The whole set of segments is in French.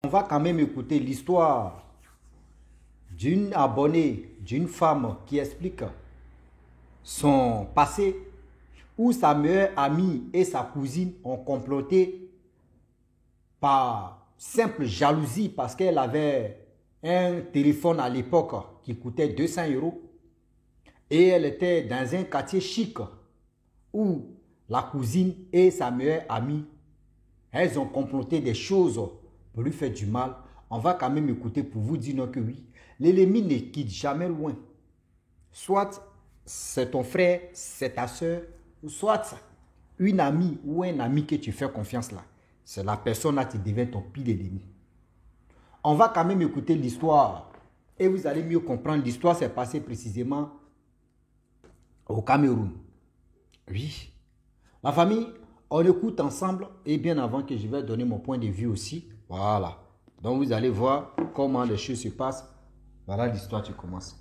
On va quand même écouter l'histoire d'une abonnée, d'une femme qui explique son passé où sa meilleure amie et sa cousine ont comploté par simple jalousie parce qu'elle avait un téléphone à l'époque qui coûtait 200 euros et elle était dans un quartier chic où la cousine et sa meilleure amie, elles ont comploté des choses pour lui faire du mal. On va quand même écouter pour vous dire non que oui, l'ennemi ne quitte jamais loin. Soit c'est ton frère, c'est ta soeur, ou soit une amie ou un ami que tu fais confiance là. C'est la personne là qui devient ton pire ennemi. On va quand même écouter l'histoire et vous allez mieux comprendre. L'histoire s'est passée précisément au Cameroun. Oui. La famille, on écoute ensemble et bien avant que je vais donner mon point de vue aussi. Voilà. Donc vous allez voir comment les choses se passent. Voilà l'histoire qui commence.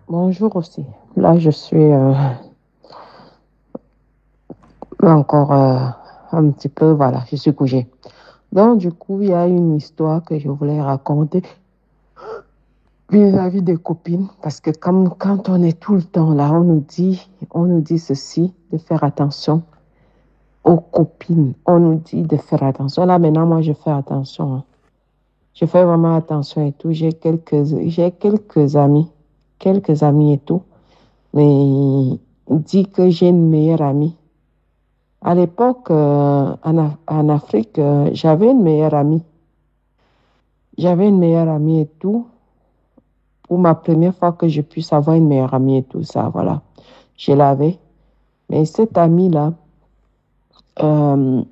Bonjour aussi. Là, je suis encore un petit peu, voilà, je suis couchée. Donc, du coup, il y a une histoire que je voulais raconter vis-à-vis des copines, parce que comme quand on est tout le temps là, on nous dit ceci, de faire attention aux copines. On nous dit de faire attention. Là, maintenant, moi, je fais attention, hein. Je fais vraiment attention et tout. J'ai quelques amis et tout. Mais il dit que j'ai une meilleure amie. À l'époque, en Afrique, j'avais une meilleure amie. J'avais une meilleure amie et tout. Pour ma première fois que je puisse avoir une meilleure amie et tout ça, voilà. Je l'avais. Mais cette amie-là, euh,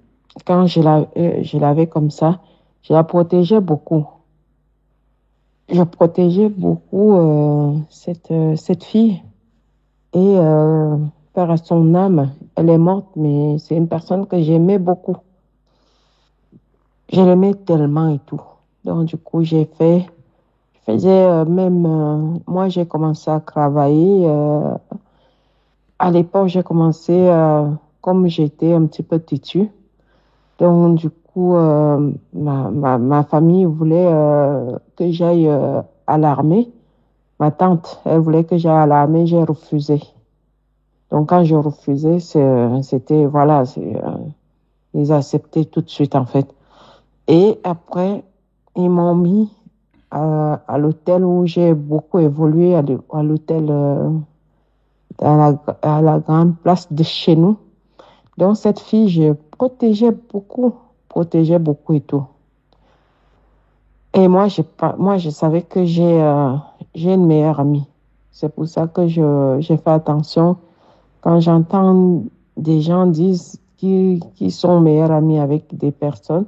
quand je l'avais comme ça, je la protégeais beaucoup. Je protégeais beaucoup cette fille. Et père à son âme, elle est morte, mais c'est une personne que j'aimais beaucoup. Je l'aimais tellement et tout. Donc, du coup, je faisais moi, j'ai commencé à travailler. À l'époque, j'ai commencé, comme j'étais un petit peu têtue. Donc, du coup, ma famille voulait que j'aille à l'armée. Ma tante, elle voulait que j'aille à l'armée, j'ai refusé. Donc, quand je refusais, c'était, voilà, ils acceptaient tout de suite, en fait. Et après, ils m'ont mis à l'hôtel où j'ai beaucoup évolué, à l'hôtel à la grande place de chez nous. Donc, cette fille, je protégeais beaucoup et tout. Et moi, je savais que j'ai une meilleure amie. C'est pour ça que j'ai fait attention. Quand j'entends des gens dire qui sont meilleurs amis avec des personnes,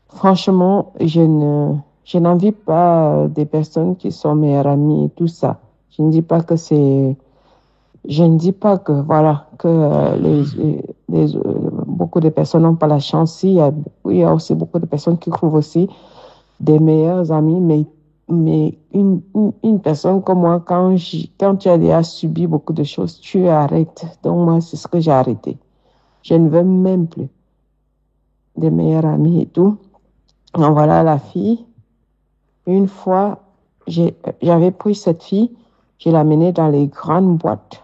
franchement, je n'envie pas des personnes qui sont meilleures amies et tout ça. Je ne dis pas que, voilà, que beaucoup de personnes n'ont pas la chance. Il y a aussi beaucoup de personnes qui trouvent aussi des meilleurs amis, mais une personne comme moi, quand tu as déjà subi beaucoup de choses, tu arrêtes. Donc, moi, c'est ce que j'ai arrêté. Je ne veux même plus des meilleurs amis et tout. Donc, voilà la fille. Une fois, j'avais pris cette fille, je l'ai amenée dans les grandes boîtes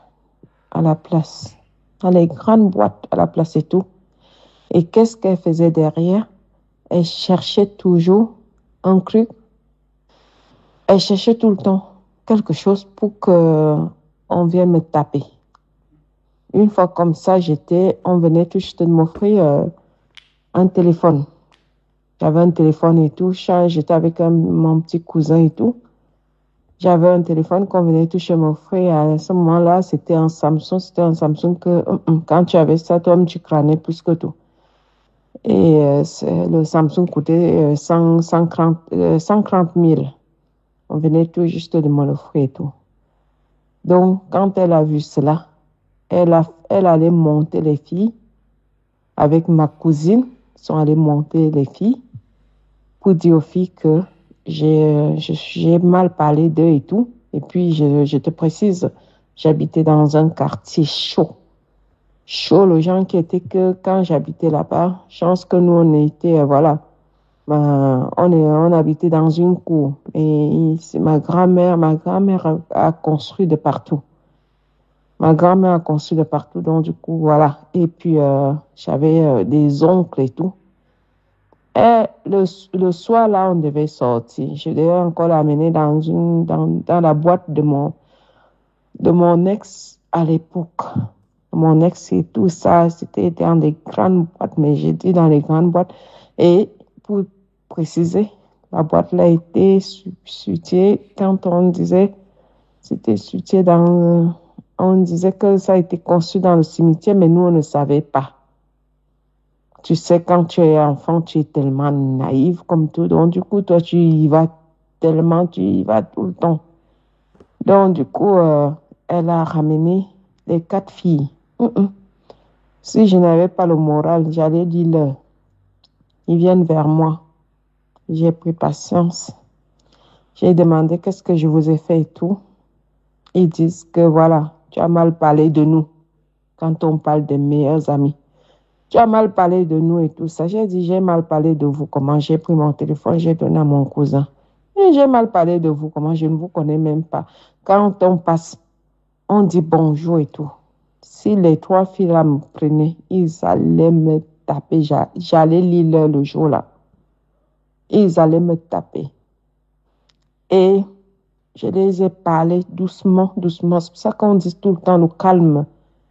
à la place. Dans les grandes boîtes à la place et tout. Et qu'est-ce qu'elle faisait derrière? Elle cherchait toujours un truc. Elle cherchait tout le temps quelque chose pour que on vienne me taper. Une fois comme ça, on venait tout juste de m'offrir un téléphone. J'avais un téléphone et tout. J'étais avec mon petit cousin et tout. J'avais un téléphone qu'on venait tout de m'offrir. À ce moment-là, c'était un Samsung. C'était un Samsung que quand tu avais ça, toi-même, tu crânais plus que tout. Et le Samsung coûtait 130 000. On venait tout juste de me l'offrir et tout. Donc, quand elle a vu cela, elle allait monter les filles avec ma cousine. Ils sont allés monter les filles pour dire aux filles que j'ai mal parlé d'eux et tout. Et puis, je te précise, j'habitais dans un quartier chaud. chaud, les gens qui étaient que quand j'habitais là-bas, chance que nous, on était, voilà, on habitait dans une cour. Et c'est ma grand-mère a construit de partout. Ma grand-mère a construit de partout, donc du coup, voilà. Et puis, j'avais des oncles et tout. Et le soir, là, on devait sortir. Je devais encore l'amener dans la boîte de mon ex à l'époque. Mon ex et tout ça, c'était dans des grandes boîtes, mais j'ai dit dans les grandes boîtes. Et pour préciser, la boîte là était située, quand on disait, c'était situé on disait que ça a été conçu dans le cimetière, mais nous, on ne savait pas. Tu sais, quand tu es enfant, tu es tellement naïf comme tout. Donc, du coup, toi, tu y vas tellement, tu y vas tout le temps. Donc, du coup, elle a ramené les 4 filles. Si je n'avais pas le moral, j'allais dire, ils viennent vers moi. J'ai pris patience. J'ai demandé qu'est-ce que je vous ai fait et tout. Ils disent que voilà, tu as mal parlé de nous quand on parle des meilleurs amis. Tu as mal parlé de nous et tout ça. J'ai dit, j'ai mal parlé de vous. Comment j'ai pris mon téléphone, j'ai donné à mon cousin. Et j'ai mal parlé de vous. Comment je ne vous connais même pas. Quand on passe, on dit bonjour et tout. Si les 3 filles là me prenaient, ils allaient me taper. J'allais lire le jour là. Ils allaient me taper. Et je les ai parlé doucement, doucement. C'est pour ça qu'on dit tout le temps le calme.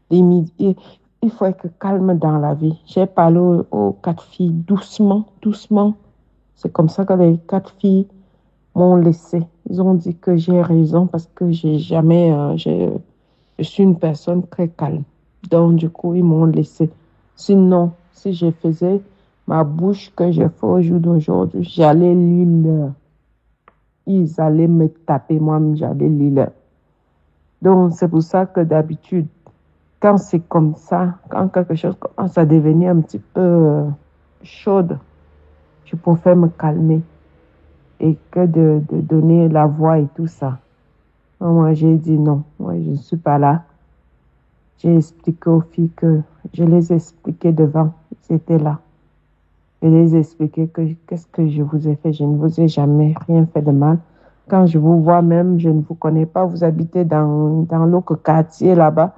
Il faut être calme dans la vie. J'ai parlé aux 4 filles doucement, doucement. C'est comme ça que les 4 filles m'ont laissé. Ils ont dit que j'ai raison parce que je suis une personne très calme. Donc, du coup, ils m'ont laissé. Sinon, si je faisais ma bouche que je fais au jour d'aujourd'hui, j'allais lire. Ils allaient me taper, moi-même, j'allais lire. Donc, c'est pour ça que d'habitude, quand c'est comme ça, quand quelque chose commence à devenir un petit peu chaude, je préfère me calmer et que de donner la voix et tout ça. Moi, j'ai dit non, moi, je ne suis pas là. J'ai expliqué aux filles que je les ai expliquées devant, ils étaient là. Je les ai expliqué que qu'est-ce que je vous ai fait, je ne vous ai jamais rien fait de mal. Quand je vous vois même, je ne vous connais pas, vous habitez dans l'autre quartier là-bas.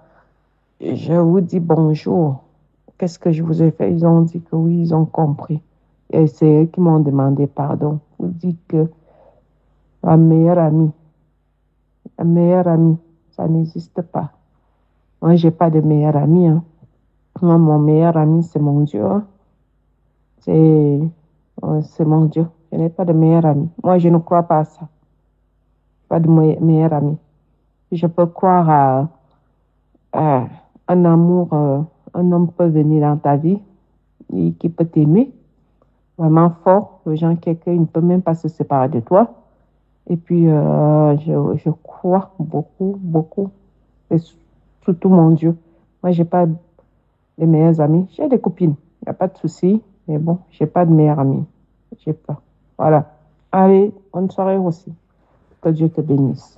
Je vous dis bonjour. Qu'est-ce que je vous ai fait? Ils ont dit que oui, ils ont compris. Et c'est eux qui m'ont demandé pardon. Vous dites que la meilleure amie, ça n'existe pas. Moi, j'ai pas de meilleur ami. Hein. Moi, mon meilleur ami, c'est mon Dieu. Hein. C'est mon Dieu. Je n'ai pas de meilleur ami. Moi, je ne crois pas à ça. Pas de meilleur ami. Je peux croire à un amour. Un homme peut venir dans ta vie et qui peut t'aimer vraiment fort. Le genre, quelqu'un ne peut même pas se séparer de toi. Et puis, je crois beaucoup, beaucoup. Et surtout mon Dieu. Moi, j'ai pas de meilleurs amis. J'ai des copines. Il n'y a pas de souci. Mais bon, j'ai pas de meilleurs amis. J'ai pas. Voilà. Allez, bonne soirée aussi. Que Dieu te bénisse.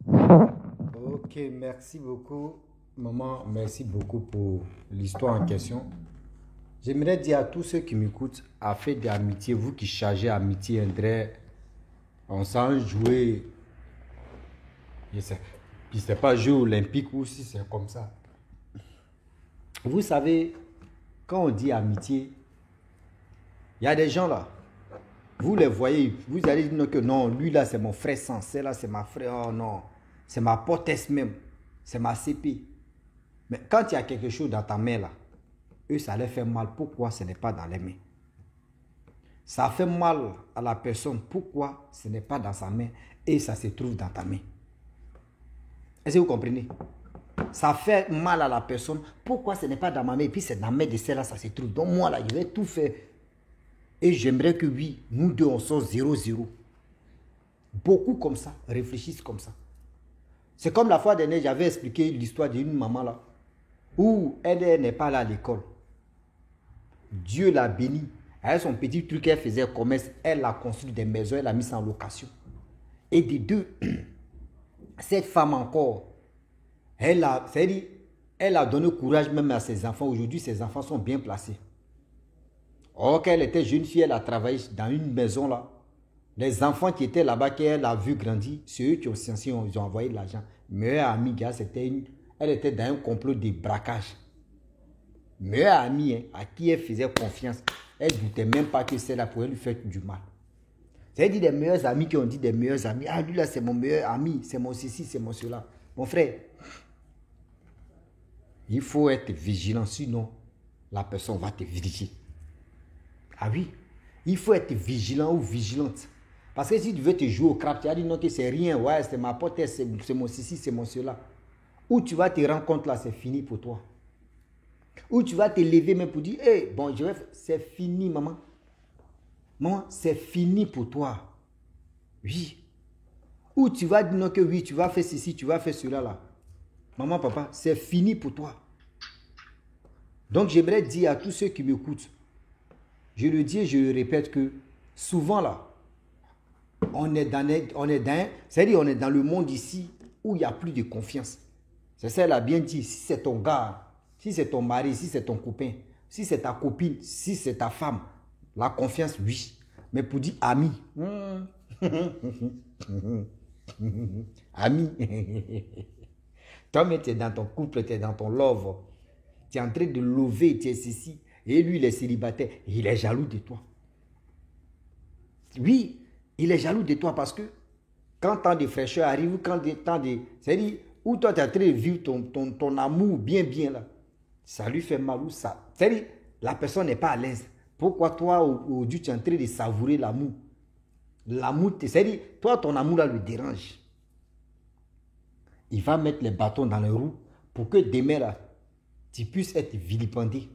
Ok, merci beaucoup, maman. Merci beaucoup pour l'histoire en question. J'aimerais dire à tous ceux qui m'écoutent, à faire d'amitié, vous qui chargez amitié, André, on s'en jouer. Je sais pas, jeu olympique ou si c'est comme ça. Vous savez, quand on dit amitié, il y a des gens là, vous les voyez, vous allez dire que non, lui là c'est mon frère sang, celle là c'est ma frère, oh non, c'est ma potesse même, c'est ma CP. Mais quand il y a quelque chose dans ta main là, eux ça leur fait mal, pourquoi ce n'est pas dans les mains? Ça fait mal à la personne, pourquoi ce n'est pas dans sa main et ça se trouve dans ta main? Est-ce que vous comprenez? Ça fait mal à la personne, pourquoi ce n'est pas dans ma main et puis c'est dans la main de celle-là, ça se trouve. Donc moi là, je vais tout faire. Et j'aimerais que oui, nous deux on sort 0-0. Beaucoup comme ça, réfléchissent comme ça. C'est comme la fois dernière, j'avais expliqué l'histoire d'une maman là, où elle n'est pas là à l'école. Dieu l'a bénie. Avec son petit truc qu'elle faisait commerce, elle a construit des maisons, elle a mis ça en location. Et des deux, cette femme encore, elle a, c'est-à-dire, Elle a donné courage même à ses enfants. Aujourd'hui, ses enfants sont bien placés. Or, quand elle était jeune fille, elle a travaillé dans une maison là. Les enfants qui étaient là-bas, qu'elle a vu grandir, c'est eux qui ont censé, ils ont envoyé de l'argent. Meilleure amie, gars, elle était dans un complot de braquage. Meilleure amie, hein, à qui elle faisait confiance. Elle ne doutait même pas que c'est là pour lui faire du mal. C'est-à-dire des meilleurs amis qui ont dit des meilleurs amis. Ah, lui là, c'est mon meilleur ami, c'est mon ceci, c'est mon cela. Mon frère, il faut être vigilant, sinon la personne va te vérifier. Ah oui, il faut être vigilant ou vigilante. Parce que si tu veux te jouer au crap, tu as dit non que c'est rien, ouais, c'est ma pote, c'est mon ceci, c'est mon cela. Ou tu vas te rendre compte là, c'est fini pour toi. Ou tu vas te lever même pour dire, hey, bon, c'est fini, maman. Maman, c'est fini pour toi. Oui. Ou tu vas dire non que oui, tu vas faire ceci, tu vas faire cela là. Maman, papa, c'est fini pour toi. Donc j'aimerais dire à tous ceux qui m'écoutent, je le dis et je le répète que souvent là, c'est-à-dire on est dans le monde ici où il n'y a plus de confiance. C'est ça, elle a bien dit, si c'est ton gars, si c'est ton mari, si c'est ton copain, si c'est ta copine, si c'est ta femme, la confiance, oui. Mais pour dire ami, ami, toi-même tu es dans ton couple, tu es dans ton love, tu es en train de lever, tu es ceci, et lui il est célibataire, il est jaloux de toi. Oui, il est jaloux de toi parce que quand tant de fraîcheur arrive, quand tant de... C'est-à-dire, où toi tu es en train de vivre ton amour bien là, ça lui fait mal ou ça. C'est-à-dire, la personne n'est pas à l'aise. Pourquoi toi, aujourd'hui, tu es en train de savourer l'amour? L'amour, c'est-à-dire, toi, ton amour là lui dérange. Il va mettre les bâtons dans les roues pour que demain là, tu puisses être vilipendé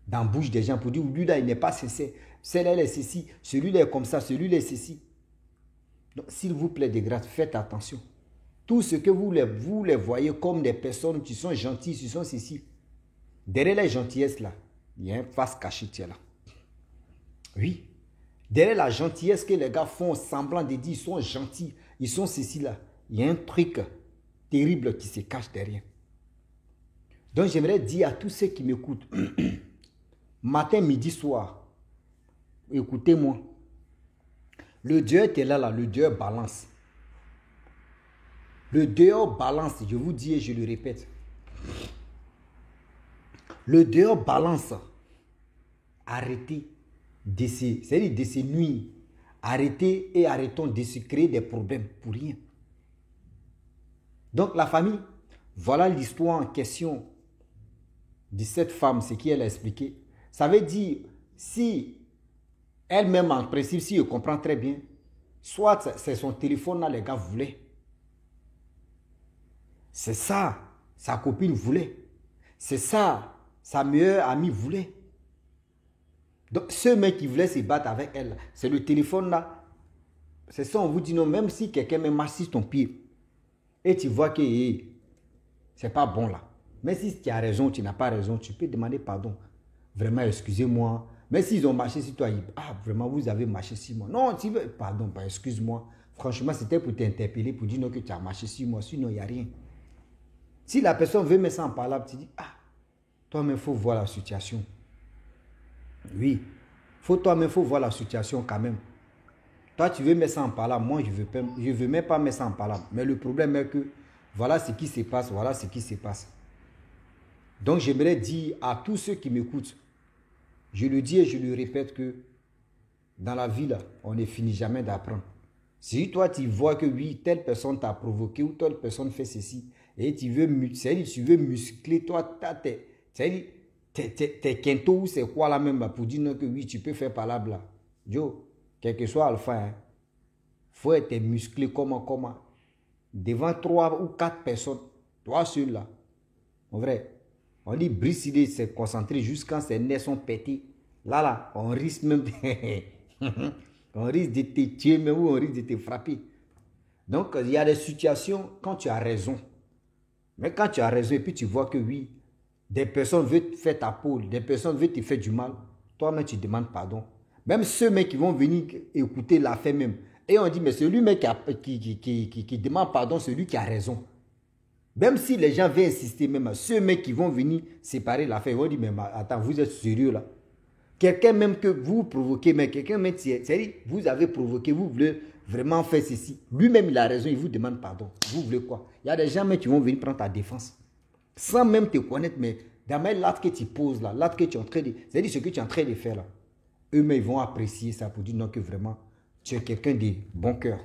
dans la bouche des gens pour dire, lui là, il n'est pas sincère. Celle-là, elle est ceci. Celui-là est comme ça. Celui-là est ceci. Donc, s'il vous plaît, de grâce, faites attention. Tout ce que vous les voyez comme des personnes qui sont gentilles, qui sont ceci. Derrière les gentillesses là, il y a un face caché qui est là. Oui. Derrière la gentillesse que les gars font semblant de dire, ils sont gentils, ils sont ceci là. Il y a un truc terrible qui se cache derrière. Donc j'aimerais dire à tous ceux qui m'écoutent, matin, midi, soir, écoutez-moi. Le Dieu est là, le Dieu balance. Le dehors balance, je vous dis et je le répète. Le dehors balance. Arrêtez de se nuire. Arrêtez et arrêtons de se créer des problèmes pour rien. Donc la famille, voilà l'histoire en question de cette femme, ce qu'elle a expliqué. Ça veut dire, si elle-même en principe, si elle comprend très bien, soit c'est son téléphone là, les gars voulaient. C'est ça, sa copine voulait. C'est ça, sa meilleure amie voulait. Donc, ceux mecs qui voulaient se battre avec elle, c'est le téléphone là. C'est ça, on vous dit non, même si quelqu'un me marche sur ton pied et tu vois que c'est pas bon là. Mais si tu as raison, tu n'as pas raison, tu peux demander pardon. Vraiment, excusez-moi. Mais s'ils ont marché sur toi, vraiment, vous avez marché sur moi. Non, tu veux, pardon, excuse-moi. Franchement, c'était pour t'interpeller, pour dire non, que tu as marché sur moi. Sinon, il n'y a rien. Si la personne veut mettre ça en parole, tu dis, toi-même, il faut voir la situation. Oui, toi-même, il faut voir la situation quand même. Toi, tu veux mettre ça en parole, moi, je ne veux même pas mettre ça en parole. Mais le problème est que, voilà ce qui se passe, voilà ce qui se passe. Donc, j'aimerais dire à tous ceux qui m'écoutent, je le dis et je le répète que, dans la vie, là, on ne finit jamais d'apprendre. Si toi, tu vois que oui, telle personne t'a provoqué ou telle personne fait ceci, et tu veux muscler, toi, t'es quinto ou c'est quoi là même pour dire non, que oui, tu peux faire par là, bla. Joe, quel que soit alpha, faut être musclé comment, devant 3 ou 4 personnes, toi seul là. En vrai, on dit briser, c'est concentré jusqu'à ses nez sont pétés. Là, on risque même on risque de te tuer, mais ou on risque de te frapper. Donc, il y a des situations quand tu as raison. Mais quand tu as raison et puis tu vois que oui, des personnes veulent te faire ta peau, des personnes veulent te faire du mal, toi-même tu demandes pardon. Même ceux mecs qui vont venir écouter l'affaire même. Et on dit, mais celui mec qui demande pardon, c'est lui qui a raison. Même si les gens veulent insister, même ceux mecs qui vont venir séparer l'affaire, ils vont dire, mais attends, vous êtes sérieux là? Quelqu'un même que vous provoquez, mais quelqu'un même, c'est-à-dire, vous avez provoqué, vous voulez vraiment faire ceci. Lui-même, il a raison, il vous demande pardon. Vous voulez quoi? Il y a des gens même qui vont venir prendre ta défense. Sans même te connaître, mais dans l'acte que tu poses là, l'acte que tu es en train de... C'est-à-dire ce que tu es en train de faire là. Eux-mêmes, ils vont apprécier ça pour dire non que vraiment, tu es quelqu'un de bon cœur.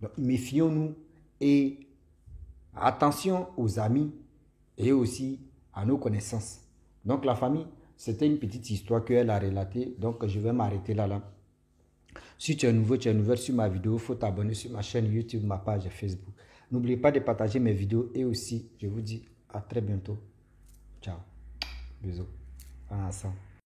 Donc, méfions-nous et attention aux amis et aussi à nos connaissances. Donc la famille, c'était une petite histoire qu'elle a relatée. Donc je vais m'arrêter là. Si tu es nouveau, tu es nouvelle sur ma vidéo, il faut t'abonner sur ma chaîne YouTube, ma page Facebook. N'oubliez pas de partager mes vidéos et aussi, je vous dis à très bientôt. Ciao. Bisous. Ensemble.